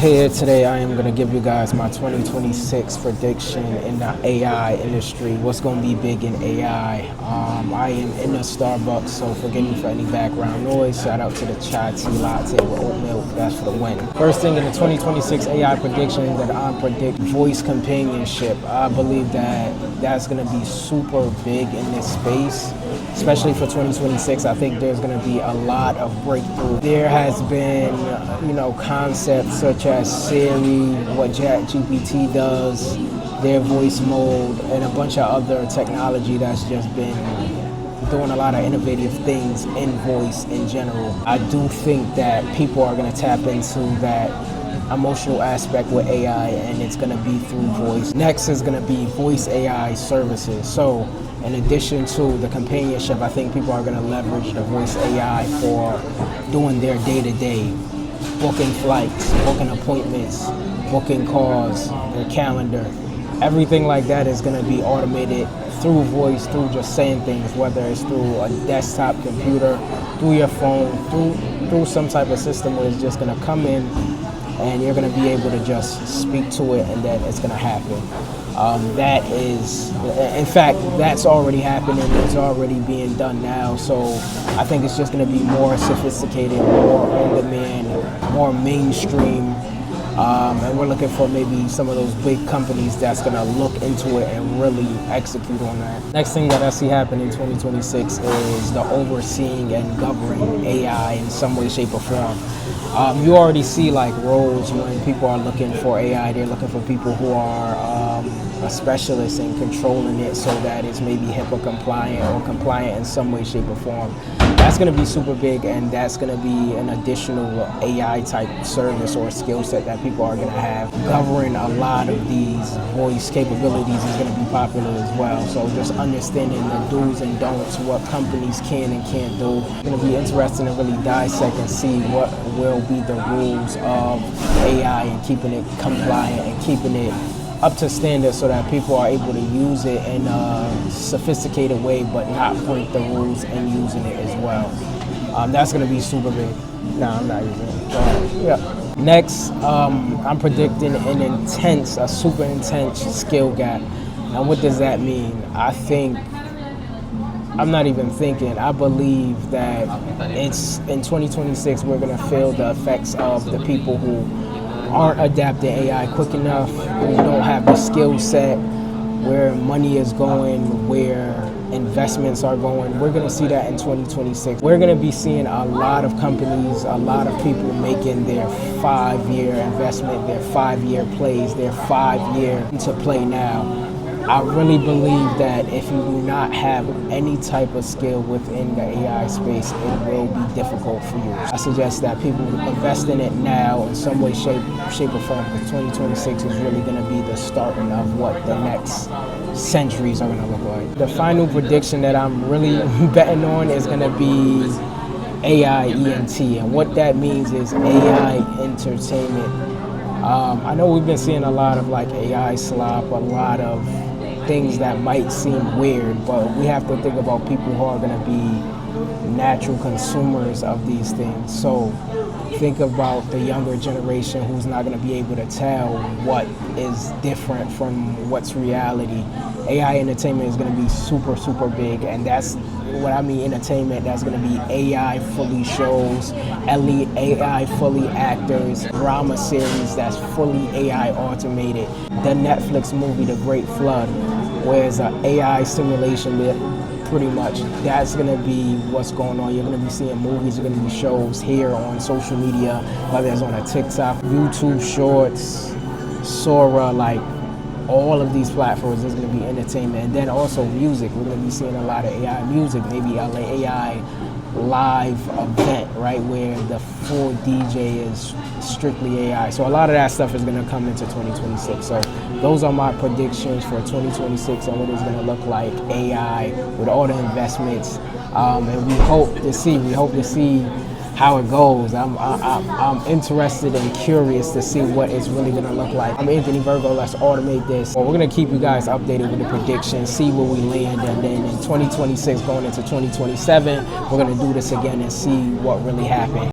Here today, I am going to give you guys my 2026 prediction in the AI industry. What's going to be big in AI? I am in a Starbucks, so forgive me for any background noise. Shout out to the chai tea latte with oat milk. That's for the win. First thing in the 2026 AI prediction that I predict voice companionship. I believe that that's going to be super big in this space, especially for 2026. I think there's going to be a lot of breakthrough. There has been, concepts such as Siri, what ChatGPT does, their voice mode, and a bunch of other technology that's just been doing a lot of innovative things in voice in general. I do think that people are going to tap into that emotional aspect with AI, and it's going to be through voice. Next is going to be voice AI services. So in addition to the companionship, I think people are going to leverage the voice AI for doing their day-to-day, booking flights, booking appointments, booking calls, their calendar. Everything like that is going to be automated through voice, through just saying things, whether it's through a desktop computer, through your phone, through some type of system where it's just going to come in and you're going to be able to just speak to it, and then it's going to happen. That is, in fact, that's already happening. It's already being done now. So I think it's just going to be more sophisticated, more on demand, more mainstream. And we're looking for maybe some of those big companies that's going to look into it and really execute on that. Next thing that I see happen in 2026 is the overseeing and governing AI in some way, shape, or form. You already see like roles when people are looking for AI, they're looking for people who are a specialist in controlling it so that it's maybe HIPAA compliant or compliant in some way, shape, or form. That's going to be super big, and that's going to be an additional AI type service or skill set that people are going to have. Governing a lot of these voice capabilities is going to be popular as well. So just understanding the do's and don'ts, what companies can and can't do. It's going to be interesting to really dissect and see what will be the rules of AI and keeping it compliant and keeping it up to standard so that people are able to use it in a sophisticated way but not break the rules in using it as well. That's going to be super big. No, I'm not using it. Yeah. Next, I'm predicting a super intense skill gap. And what does that mean? I believe that it's in 2026 we're going to feel the effects of the people who aren't adapting AI quick enough, who don't have the skill set, where money is going, where investments are going. We're going to see that in 2026. We're going to be seeing a lot of companies, a lot of people making their 5-year investment, their 5-year plays, their 5-year to play now. I really believe that if you do not have any type of skill within the AI space, it will be difficult for you. I suggest that people invest in it now in some way, shape or form, because 2026 is really going to be the starting of what the next centuries are going to look like. The final prediction that I'm really betting on is going to be AI ENT, and what that means is AI entertainment. I know we've been seeing a lot of like AI slop, a lot of things that might seem weird, but we have to think about people who are going to be natural consumers of these things. So think about the younger generation who's not going to be able to tell what is different from what's reality. AI entertainment is going to be super, super big, and that's what I mean entertainment. That's going to be AI fully shows, AI fully actors, drama series that's fully AI automated. The Netflix movie, The Great Flood, where it's an AI simulation pretty much. That's going to be what's going on. You're going to be seeing movies, you're going to be shows here on social media, whether it's on a TikTok, YouTube Shorts, Sora, like all of these platforms. There's going to be entertainment, and then also music. We're going to be seeing a lot of AI music, maybe an AI live event, right, where the full DJ is strictly AI. So a lot of that stuff is going to come into 2026. So those are my predictions for 2026 and what it's going to look like, AI with all the investments, and we hope to see how it goes. I'm interested and curious to see what it's really going to look like. I'm Anthony Virgo. Let's automate this. Well, we're going to keep you guys updated with the predictions, see where we land, and then in 2026 going into 2027, we're going to do this again and see what really happened.